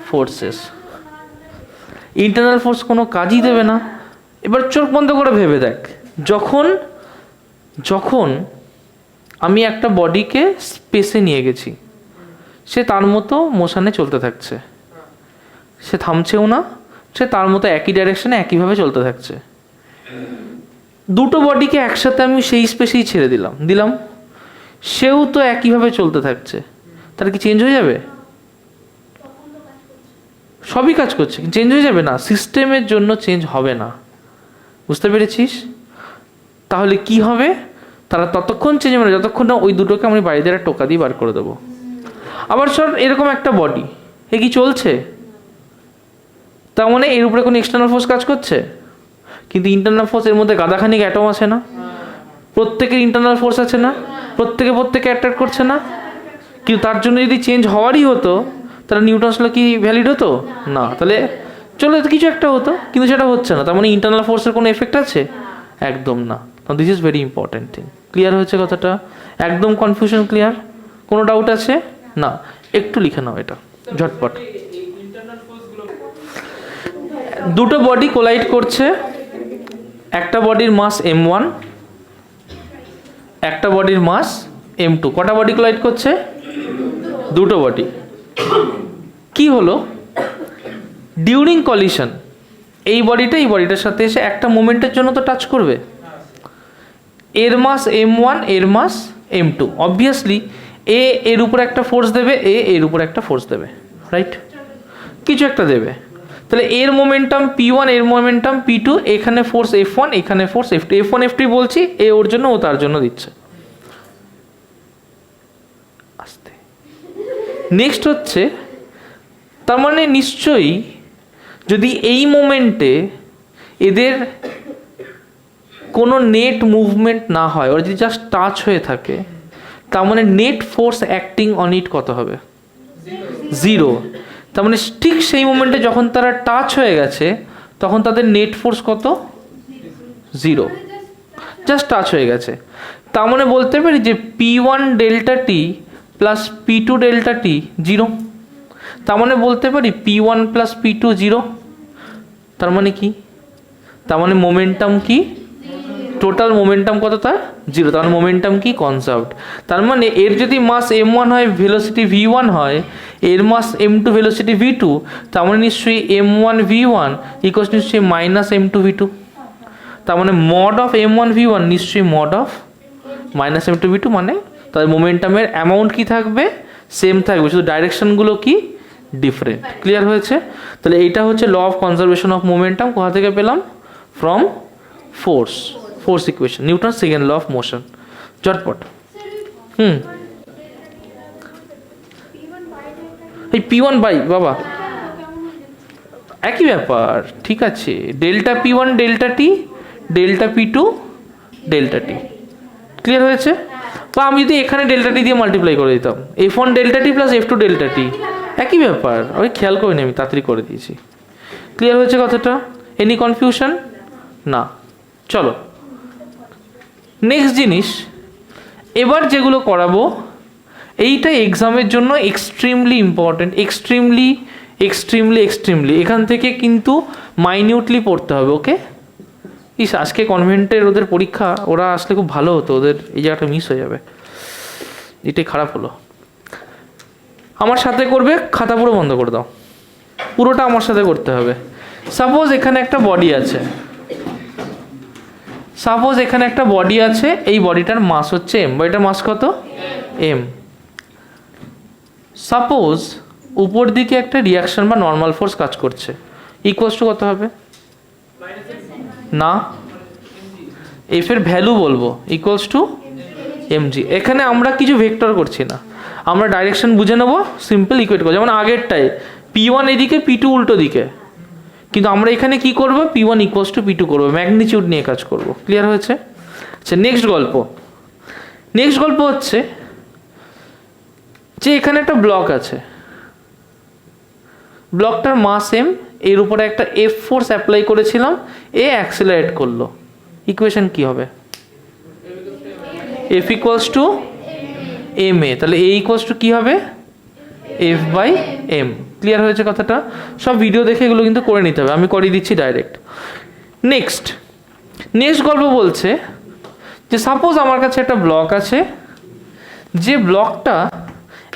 forces. Internal force কোনো কাজই দেবে না। এবার চোখ বন্ধ করে ভেবে দেখ, যখন যখন আমি একটা বডিকে স্পেসে নিয়ে গেছি, সে তার মতো মোশনে চলতে থাকছে, সে থামছেও না, সে তার মতো একই ডাইরেকশনে একইভাবে চলতে থাকছে। দুটো বডিকে একসাথে আমি সেই স্পেসেই ছেড়ে দিলাম, সেও তো একইভাবে চলতে থাকছে, তার কি চেঞ্জ হয়ে যাবে? সবই কাজ করছে, চেঞ্জ হয়ে যাবে না। সিস্টেমের জন্য চেঞ্জ হবে না, বুঝতে পেরেছিস? তাহলে কি হবে? তারা ততক্ষণ চেঞ্জ হবে না যতক্ষণ না ওই দুটোকে আমি বাইরে দিয়ে টোকা দিয়ে বার করে দেবো। আবার সর এরকম একটা বডি, এ কি চলছে? তার মানে এর উপরে কোনো এক্সটার্নাল ফোর্স কাজ করছে, কিন্তু ইন্টারনাল ফোর্স এর মধ্যে গাদাখানিক অ্যাটম আছে না, প্রত্যেকের ইন্টারনাল ফোর্স আছে না, প্রত্যেকে অ্যাট্রাক্ট করছে না। কিন্তু তার জন্য যদি চেঞ্জ হওয়ারই হতো তাহলে নিউটনস ল কি ভ্যালিড হতো না? তাহলে চলো কিছু একটা হতো, কিন্তু সেটা হচ্ছে না। তার মানে ইন্টারনাল ফোর্সের কোনো এফেক্ট আছে? একদম না। This is very important thing. Clear হয়েছে কথাটা? একদম কনফিউশন ক্লিয়ার? কোনো ডাউট আছে? না, একটু লিখে নাও এটা ঝটপট। দুটো বডি কোলাইড করছে, একটা বডির মাস m1, একটা বডির মাস m2। কটা বডি কোলাইড করছে? দুটো বডি। কি হলো? ডিউরিং কলিশন এই বডিটা এই বডিটার সাথে এসে একটা মোমেন্টের জন্য তো টাচ করবে। এর মাস m1, এর মাস m2। অবভিয়াসলি এ এর উপর একটা ফোর্স দেবে, এ এর উপর একটা ফোর্স দেবে, রাইট? কিছু একটা দেবে। তাহলে এর মোমেন্টাম p1, এর মোমেন্টাম p2, এখানে ফোর্স f1, এখানে ফোর্স f2। f1 f2 বলছি, এ ওর জন্য, ও তার জন্য দিচ্ছে। আস্তে। নেক্সট হচ্ছে, তার মানে নিশ্চয়ই যদি এই মোমেন্টে এদের কোনো নেট মুভমেন্ট না হয়, ওরা যদি জাস্ট টাচ হয়ে থাকে, তার মানে net force acting on it কত হবে? জিরো। তার মানে ঠিক সেই মোমেন্টে যখন তারা টাচ হয়ে গেছে তখন তাদের নেট ফোর্স কত? জিরো। জাস্ট টাচ হয়ে গেছে। তার মানে বলতে পারি যে p1 delta T plus p2 delta T zero. তার মানে বলতে পারি p1 প্লাস p2 জিরো। তার মানে কি? তার মানে মোমেন্টাম কি? টোটাল মোমেন্টাম কত? তার জিরো। তার মানে মোমেন্টাম কি? কনজার্ভড। তার মানে এর যদি মাস m1 হয়, ভেলোসিটি v1 হয়, এর মাস m2 ভেলোসিটি v2, তার মানে নিশ্চয়ই m1 v1 ইকুয়ালস নিশ্চয়ই মাইনাস m2 v2। তার মানে মড অফ m1 v1 নিশ্চয়ই mod of minus m2 v2। মানে তার মোমেন্টামের অ্যামাউন্ট কি থাকবে? সেম থাকবে, শুধু ডাইরেকশনগুলো কি ডিফারেন্ট। ক্লিয়ার হয়েছে? তাহলে এইটা হচ্ছে law of conservation of momentum. কোথা থেকে পেলাম? From force equation, Newton second law of motion. ঝটপট। এই p1 বাই বাবা একই ব্যাপার, ঠিক আছে। Delta p1 delta T, delta p2 delta T. Clear হয়েছে? বা আমি যদি এখানে ডেল্টা টি দিয়ে মাল্টিপ্লাই করে দিতাম, f1 delta T plus f2 delta টি, একই ব্যাপার। আমি খেয়াল করিনি, আমি তাড়াতাড়ি করে দিয়েছি। ক্লিয়ার হয়েছে কথাটা? Any confusion? না। চলো নেক্সট জিনিস, এবার যেগুলো করাবো এইটা এক্সামের জন্য extremely important, extremely extremely extremely. এখান থেকে কিন্তু মাইনিউটলি পড়তে হবে, ওকে? আজকে কনভেন্টের ওদের পরীক্ষা, ওরা আসলে খুব ভালো হতো, ওদের এই জায়গাটা মিস হয়ে যাবে, এটাই খারাপ হলো। আমার সাথে করবে, খাতা পুরো বন্ধ করে দাও, পুরোটা আমার সাথে করতে হবে। সাপোজ এখানে একটা বডি আছে, এই বডিটার মাস হচ্ছে m, বডিটার মাস কত? m। সাপোজ উপর দিকে একটা রিয়াকশন বা নর্মাল ফোর্স কাজ করছে, ইকুয়ালস টু কত হবে? না, এফ এর ভ্যালু বলবো ইকুয়ালস টু এমজি। এখানে আমরা কিছু ভেক্টর করছি না, আমরা ডাইরেকশন বুঝে নেবো, সিম্পল ইকুয়েট করবো। যেমন আগেরটাই P1 এদিকে P2 উল্টো দিকে, কিন্তু আমরা এখানে কি করব, P1 ইকুয়ালস টু P2 করবো, ম্যাগনিটিউড নিয়ে কাজ করব। ক্লিয়ার হয়েছে? আচ্ছা, নেক্সট গল্প হচ্ছে যে এখানে একটা ব্লক আছে, ব্লকটার মাস এম, এর উপরে একটা এফ ফোর্স অ্যাপ্লাই করেছিলাম, এ অ্যাক্সিলারেট করলো। ইকুয়েশন কি হবে? F equals to M A, তাহলে এ ইকুয়ালস টু কি হবে? F by M. ক্লিয়ার হয়েছে কথাটা? সব ভিডিও দেখে এগুলো কিন্তু করে নিতে হবে, আমি করিয়ে দিচ্ছি ডাইরেক্ট। নেক্সট গল্প বলছে যে সাপোজ আমার কাছে একটা ব্লক আছে, যে ব্লকটা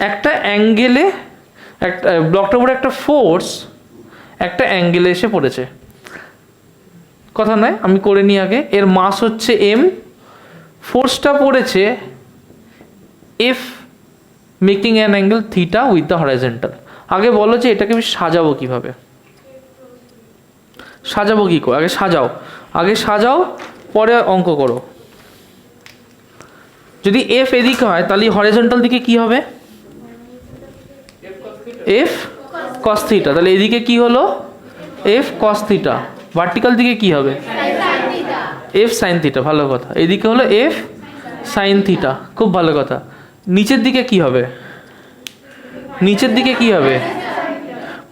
একটা অ্যাঙ্গেলে, একটা ব্লকটার উপরে একটা ফোর্স একটা অ্যাঙ্গেলে এসে পড়েছে। কথা নয়, আমি করে নিই আগে। এর মাস হচ্ছে এম, ফোর্সটা পড়েছে F, making an angle theta with the horizontal. আগে বলো যে এটাকে আমি সাজাবো কিভাবে, সাজাবো কি করে? আগে সাজাও, পরে অঙ্ক করো। যদি এফ এদিকে হয় তাহলে হরাইজন্টাল দিকে কি হবে? F cos theta. তাহলে এদিকে কি হলো? F cos theta. ভার্টিক্যাল দিকে কি হবে? F sine theta. ভালো কথা। এদিকে হলো এফ সাইন থিটা, খুব ভালো কথা। নিচের দিকে কি হবে?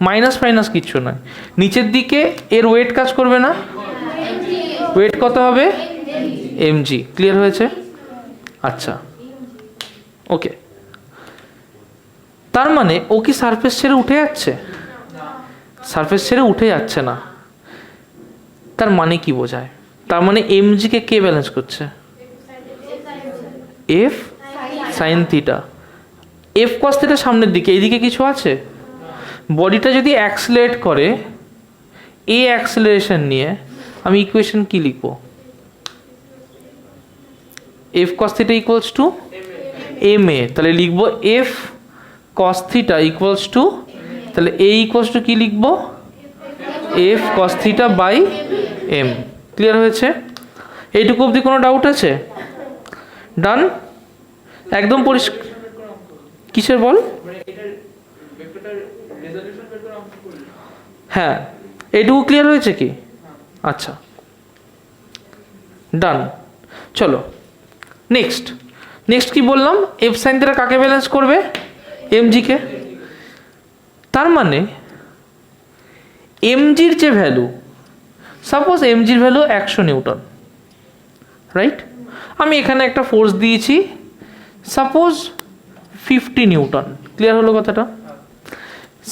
মাইনাস ফাইনাস কিচ্ছু নয়, নিচের দিকে এর ওয়েট কাজ করবে না? ওয়েট কত হবে? এমজি। ক্লিয়ার হয়েছে? আচ্ছা, ওকে। তার মানে ও কি সারফেস ছেড়ে উঠে যাচ্ছে? সারফেস ছেড়ে উঠে যাচ্ছে না। তার মানে কি বোঝায়? তার মানে এমজি কে কে ব্যালেন্স করছে? F sine theta. F cos theta সামনের দিকে, এইদিকে কিছু আছে? বডিটা যদি অ্যাক্সিলারেট করে, এ অ্যাক্সিলারেশন নিয়ে, আমি ইকুয়েশন কি লিখবো? F cos theta equals to M A. তাহলে লিখবো F cos theta equals to, তাহলে এ ইকুয়ালস টু কি লিখবো? F cos theta by M. Clear হয়েছে? এইটুকু অবধি কোনো ডাউট আছে? ডান, একদম পরিষ্কার। কিসের বল? হ্যাঁ, এইটুকু ক্লিয়ার হয়েছে কি? আচ্ছা, ডান। চলো নেক্সট কি বললাম? এফ সাইন থিটা কাকে ব্যালেন্স করবে? এমজি কে। তার মানে এমজির যে ভ্যালু, সাপোজ এমজির ভ্যালু 100 নিউটন, রাইট? আমি এখানে একটা ফোর্স দিয়েছি, সাপোজ 50 নিউটন। ক্লিয়ার হলো কথাটা?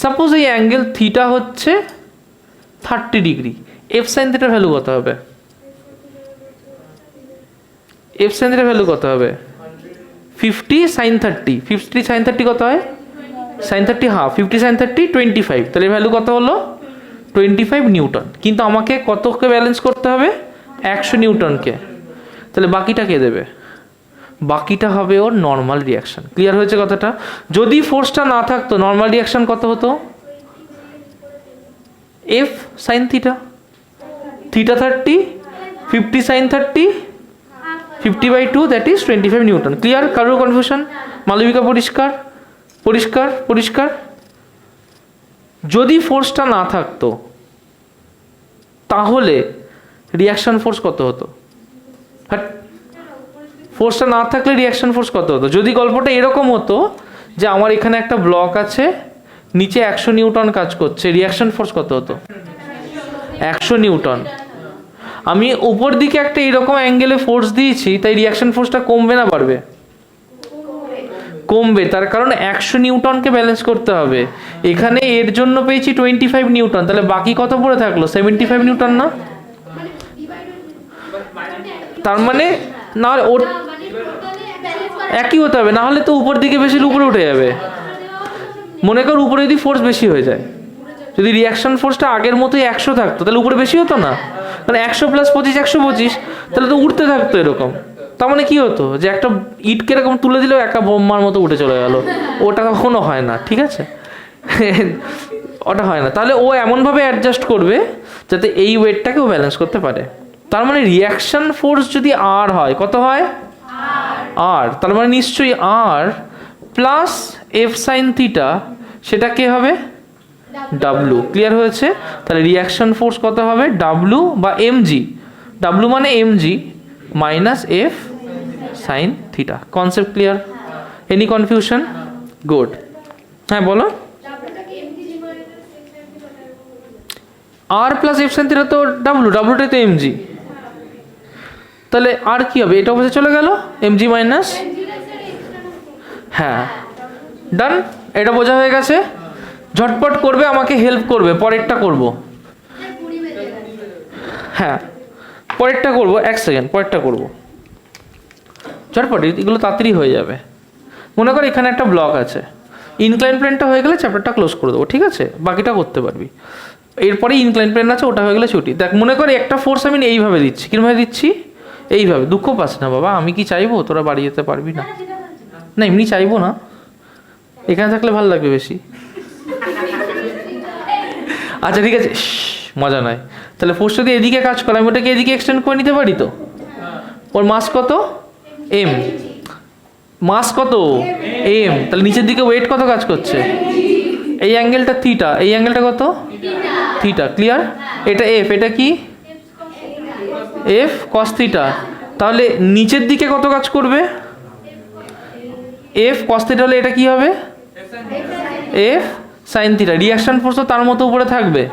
সাপোজ এই অ্যাঙ্গেল থিটা হচ্ছে 30 ডিগ্রি, এফ সাইন থিটার ভ্যালু কত হবে? এফ সাইন থিটার ভ্যালু কত হবে? 50 সাইন 30। 50 সাইন 30 কত হয়? Sine 30 half. 50 সাইন 30 25। তাহলে ভ্যালু কত হলো? 25 নিউটন। কিন্তু আমাকে কতকে ব্যালেন্স করতে হবে? 100 নিউটনকে। তাহলে বাকিটা কে দেবে? বাকিটা হবে ওর নর্মাল রিয়াকশন। ক্লিয়ার হয়েছে কথাটা? যদি ফোর্সটা না থাকতো, নর্মাল রিয়াকশন কত হতো? F sine theta, theta 30, 50 sine 30, 50/2, that is 25 newton. Clear? কারোর কনফিউশন? মালবিকা পরিষ্কার? যদি ফোর্সটা না থাকতো তাহলে রিয়াকশন ফোর্স কত হতো? ফোর্সটা না থাকলে রিয়াকশন ফোর্স কত হতো? যদি গল্পটা এরকম হতো যে আমার এখানে একটা ব্লক আছে, নিচে 100 নিউটন কাজ করছে, রিয়াকশন ফোর্স কত হতো? 100 নিউটন। আমি উপর দিকে একটা এরকম অ্যাঙ্গেলে ফোর্স দিয়েছি, তাই রিয়াকশন ফোর্সটা কমবে না বাড়বে? কমবে। তার কারণ 100 নিউটনকে ব্যালেন্স করতে হবে। এখানে এর জন্য পেয়েছি 25 নিউটন, তাহলে বাকি কত পড়ে থাকলো? 75 নিউটন না? তার মানে না, ওর একই হতে হবে, না হলে তো উপর দিকে বেশি উপরে উঠে যাবে। মনে কর উপরে যদি ফোর্স বেশি হয়ে যায়, যদি রিয়াকশন ফোর্সটা আগের মতোই 100 থাকতো, তাহলে উপরে বেশি হতো না? মানে 100 + 25 125, তাহলে তো উঠতে থাকতো এরকম। তার মানে কি হতো? যে একটা ইটকে এরকম তুলে দিলেও একা বোমার মতো উঠে চলে গেল। ওটা কখনো হয় না, ঠিক আছে? ওটা হয় না। তাহলে ও এমনভাবে অ্যাডজাস্ট করবে যাতে এই ওয়েটটাকেও ব্যালেন্স করতে পারে। তার মানে রিয়াকশন ফোর্স যদি আর হয়, কত হয়? আর। তার মানে নিশ্চয়ই আর প্লাস এফ সাইন থিটা, সেটা কে হবে? ডাব্লু। ক্লিয়ার হয়েছে? তাহলে রিয়াকশন ফোর্স কত হবে? ডাব্লু বা এমজি, ডাব্লু মানে MG minus F sine theta. Concept clear? Any confusion? Good. হ্যাঁ বলো। আর প্লাস এফ সাইন থিটা তো ডাব্লু, ডাব্লুটাই তো এমজি, তাহলে আর কি হবে? এটা অবশ্যই চলে গেল এমজি মাইনাস। হ্যাঁ ডান, এটা বোঝা হয়ে গেছে। ঝটপট করবে, আমাকে হেল্প করবে, পরেরটা করব। হ্যাঁ পরেরটা করব, এক সেকেন্ড, পরেরটা করব ঝটপট, এগুলো তাড়াতাড়ি হয়ে যাবে। মনে কর এখানে একটা ব্লক আছে, ইনক্লাইন প্লেনটা হয়ে গেলে চ্যাপ্টারটা ক্লোজ করে দেবো, ঠিক আছে? বাকিটা করতে পারবি। এরপরে ইনক্লাইন প্লেন আছে, ওটা হয়ে গেলে ছুটি। দেখ মনে কর একটা ফোর্স আমি এইভাবে দিচ্ছি, কিভাবে দিচ্ছি? এইভাবে। দুঃখ পাস না বাবা, আমি কি চাইবো তোরা বাড়ি যেতে পারবি না? না এমনি চাইবো না, এখানে থাকলে ভালো লাগবে বেশি। আচ্ছা ঠিক আছে, মজা নয়। তাহলে ফোর্স যদি এদিকে কাজ করে, আমি ওটাকে এদিকে এক্সটেন্ড করে নিতে পারি তো? ওর মাস কত? এম। মাস কত? এম। তাহলে নিচের দিকে ওয়েট কত কাজ করছে? এই অ্যাঙ্গেলটা থিটা, এই অ্যাঙ্গেলটা কত? থিটা। ক্লিয়ার? এটা এফ, এটা কি? F cos theta. তাহলে নিচের দিকে কত কাজ করবে? এফ কস থিটা হলে এটা কি হবে? F sine theta. Reaction force তো তার মতো উপরে থাকবে।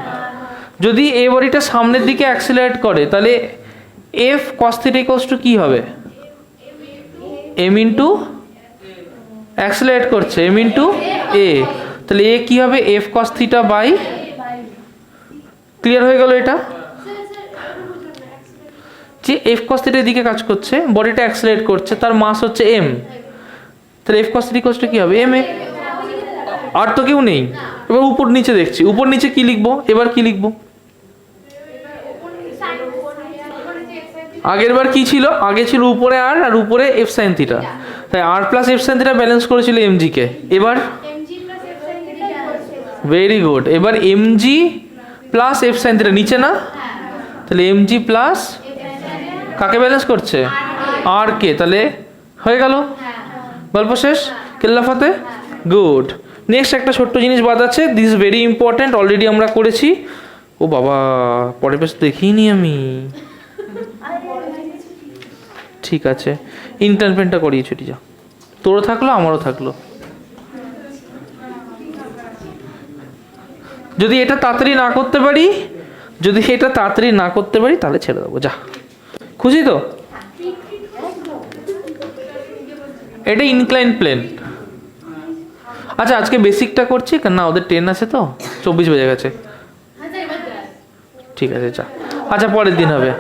যদি এ বডিটা সামনের দিকে অ্যাক্সিলারেট করে, তাহলে F cos theta equals to কি হবে? এম ইন্টু অ্যাক্সিলারেট করছে, এম ইন্টু এ। তাহলে এ কি হবে? F cos theta by. Clear হয়ে গেল এটা? যে এফ কস থিটা এদিকে কাজ করছে, বডিটা অ্যাক্সিলারেট করছে, তার মাস হচ্ছে এম, তাহলে F cos theta equals to কি হবে? M A. আর তো কেউ নেই। এবার উপর নিচে দেখছি, উপর নিচে কি লিখবো? এবার কি লিখবো? আগের বার কি ছিল? আগে ছিল উপরে আর, আর উপরে এফ সাইন থিটা, তাই আর plus F sine theta balance করেছিল এমজি কে। এবার ভেরি গুড, এবার MG plus F sine theta নিচে না, তাহলে এমজি প্লাস কাকে ব্যালেন্স করছে? আর কে। তাহলে হয়ে গেল, গল্প শেষ। কেল্লাফাতে। গুড। নেক্সট একটা ছোট্ট জিনিস বাদ আছে, this is very important, already আমরা করেছি। ও বাবা, পরের পেজ দেখিনি আমি। ঠিক আছে, ইনক্লাইন প্লেনটা করিয়ে ছুটি যা, তোরও থাকলো আমারও থাকলো। যদি এটা তাড়াতাড়ি না করতে পারি, যদি এটা তাড়াতাড়ি না করতে পারি তাহলে ছেড়ে দেবো, যা। খুশি তো? এটা ইনক্লাইন প্লেন। আচ্ছা আজকে বেসিকটা করছি না, ওদের ট্রেন আছে তো, 24 বেজে গেছে। ঠিক আছে যা, আচ্ছা পরের দিন হবে।